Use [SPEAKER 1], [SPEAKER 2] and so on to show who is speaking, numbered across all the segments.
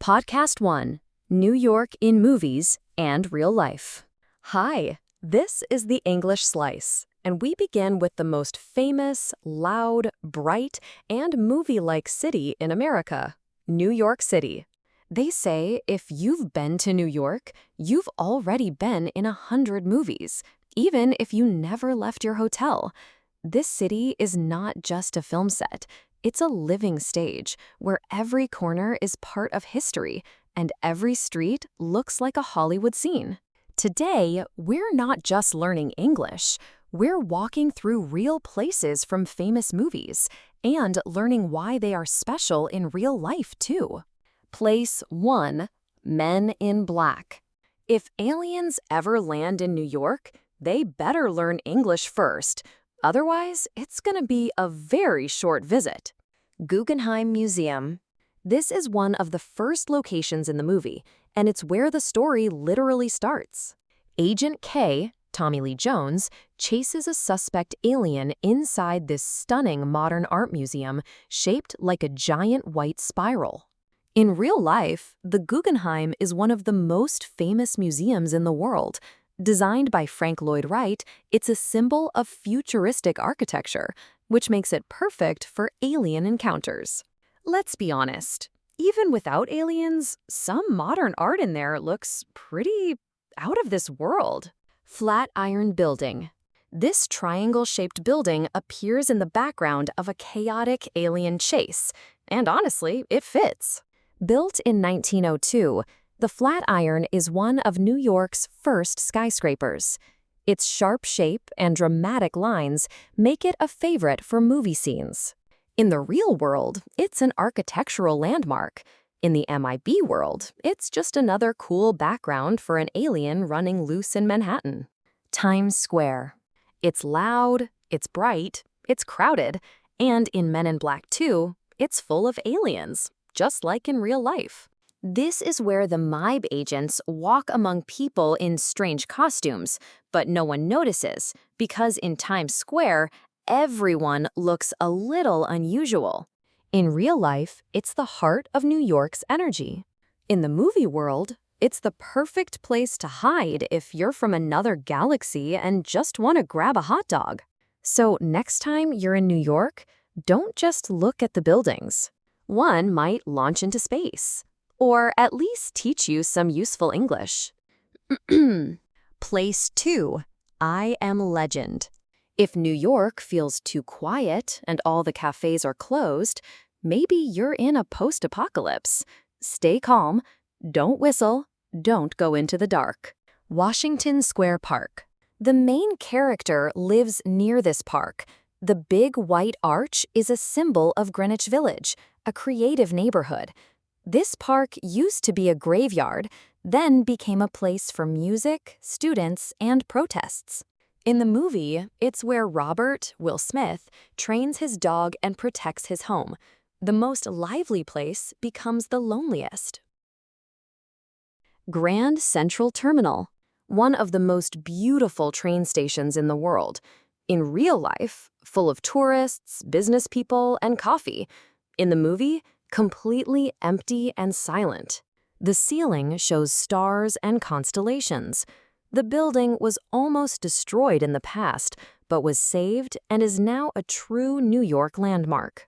[SPEAKER 1] Podcast 1, New York in Movies and Real Life. Hi, this is The English Slice, and we begin with the most famous, loud, bright, and movie-like city in America, New York City. They say if you've been to New York, you've already been in 100 movies, even if you never left your hotel. This city is not just a film set. It's a living stage where every corner is part of history and every street looks like a Hollywood scene. Today, we're not just learning English. We're walking through real places from famous movies and learning why they are special in real life, too. Place 1, Men in Black. If aliens ever land in New York, they better learn English first. Otherwise, it's going to be a very short visit. Guggenheim Museum. This is one of the first locations in the movie, and it's where the story literally starts. Agent K, Tommy Lee Jones, chases a suspect alien inside this stunning modern art museum shaped like a giant white spiral. In real life, the Guggenheim is one of the most famous museums in the world. Designed by Frank Lloyd Wright, it's a symbol of futuristic architecture, which makes it perfect for alien encounters. Let's be honest, even without aliens, some modern art in there looks pretty out of this world. Flatiron Building. This triangle-shaped building appears in the background of a chaotic alien chase, and honestly, it fits. Built in 1902, the Flatiron is one of New York's first skyscrapers. Its sharp shape and dramatic lines make it a favorite for movie scenes. In the real world, it's an architectural landmark. In the MIB world, it's just another cool background for an alien running loose in Manhattan. Times Square. It's loud, it's bright, it's crowded, and in Men in Black 2, it's full of aliens, just like in real life. This is where the MIB agents walk among people in strange costumes, but no one notices because in Times Square, everyone looks a little unusual. In real life, it's the heart of New York's energy. In the movie world, it's the perfect place to hide if you're from another galaxy and just want to grab a hot dog. So next time you're in New York, don't just look at the buildings. One might launch into space, or at least teach you some useful English. Place 2, I Am Legend. If New York feels too quiet and all the cafes are closed, maybe you're in a post-apocalypse. Stay calm, don't whistle, don't go into the dark. Washington Square Park. The main character lives near this park. The big white arch is a symbol of Greenwich Village, a creative neighborhood. This park used to be a graveyard, then became a place for music, students, and protests. In the movie, it's where Robert, Will Smith, trains his dog and protects his home. The most lively place becomes the loneliest. Grand Central Terminal, one of the most beautiful train stations in the world. In real life, full of tourists, business people, and coffee. In the movie, completely empty and silent. The ceiling shows stars and constellations. The building was almost destroyed in the past, but was saved and is now a true New York landmark.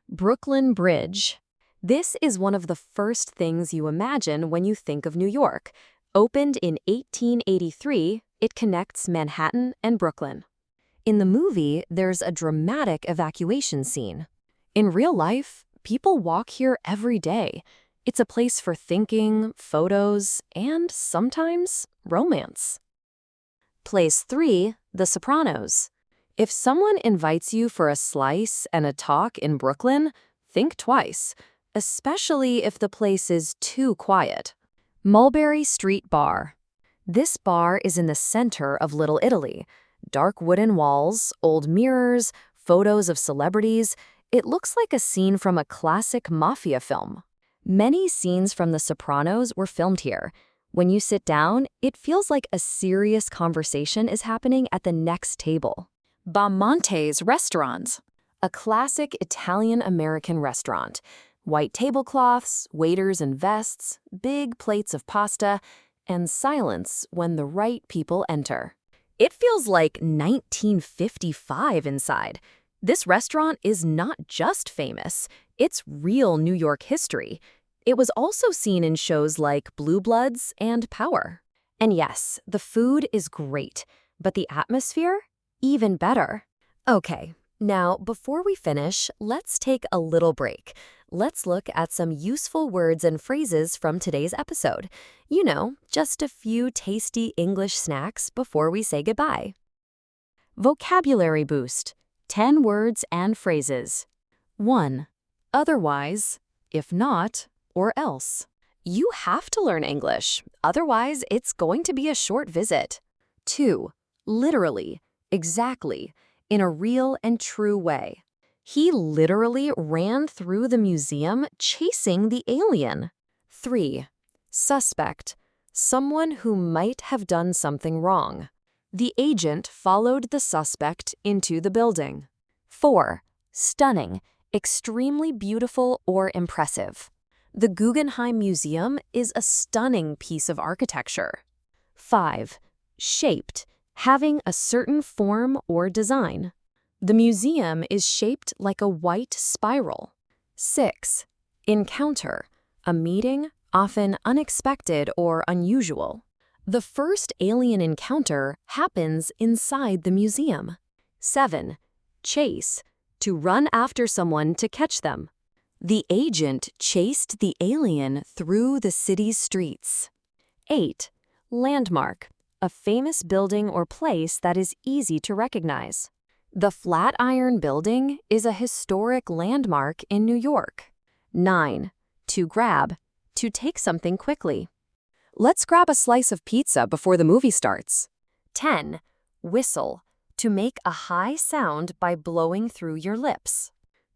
[SPEAKER 1] Brooklyn Bridge. This is one of the first things you imagine when you think of New York. Opened in 1883, it connects Manhattan and Brooklyn. In the movie, there's a dramatic evacuation scene. In real life, people walk here every day. It's a place for thinking, photos, and sometimes romance. Place 3, The Sopranos. If someone invites you for a slice and a talk in Brooklyn, think twice, especially if the place is too quiet. Mulberry Street Bar. This bar is in the center of Little Italy. Dark wooden walls, old mirrors, photos of celebrities. It looks like a scene from a classic mafia film. Many scenes from The Sopranos were filmed here. When you sit down, it feels like a serious conversation is happening at the next table. Bamonte's Restaurant, a classic Italian-American restaurant. White tablecloths, waiters in vests, big plates of pasta, and silence when the right people enter. It feels like 1955 inside. This restaurant is not just famous, it's real New York history. It was also seen in shows like Blue Bloods and Power. And yes, the food is great, but the atmosphere? Even better. Okay, now before we finish, let's take a little break. Let's look at some useful words and phrases from today's episode. You know, just a few tasty English snacks before we say goodbye. Vocabulary boost. 10 words and phrases. 1. Otherwise, if not, or else. You have to learn English, otherwise it's going to be a short visit. 2. Literally, exactly, in a real and true way. He literally ran through the museum chasing the alien. 3. Suspect, someone who might have done something wrong. The agent followed the suspect into the building. 4. Stunning, extremely beautiful or impressive. The Guggenheim Museum is a stunning piece of architecture. 5. Shaped, having a certain form or design. The museum is shaped like a white spiral. 6. Encounter, a meeting, often unexpected or unusual. The first alien encounter happens inside the museum. 7. Chase, to run after someone to catch them. The agent chased the alien through the city's streets. 8. Landmark, a famous building or place that is easy to recognize. The Flatiron Building is a historic landmark in New York. 9. To grab, to take something quickly. Let's grab a slice of pizza before the movie starts. 10. Whistle, to make a high sound by blowing through your lips.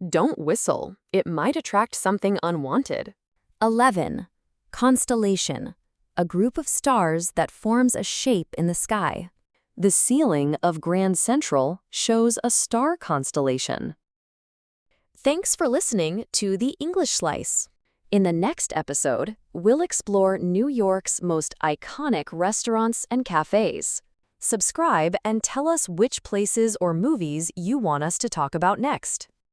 [SPEAKER 1] Don't whistle, it might attract something unwanted. 11. Constellation, a group of stars that forms a shape in the sky. The ceiling of Grand Central shows a star constellation. Thanks for listening to The English Slice. In the next episode, we'll explore New York's most iconic restaurants and cafes. Subscribe and tell us which places or movies you want us to talk about next.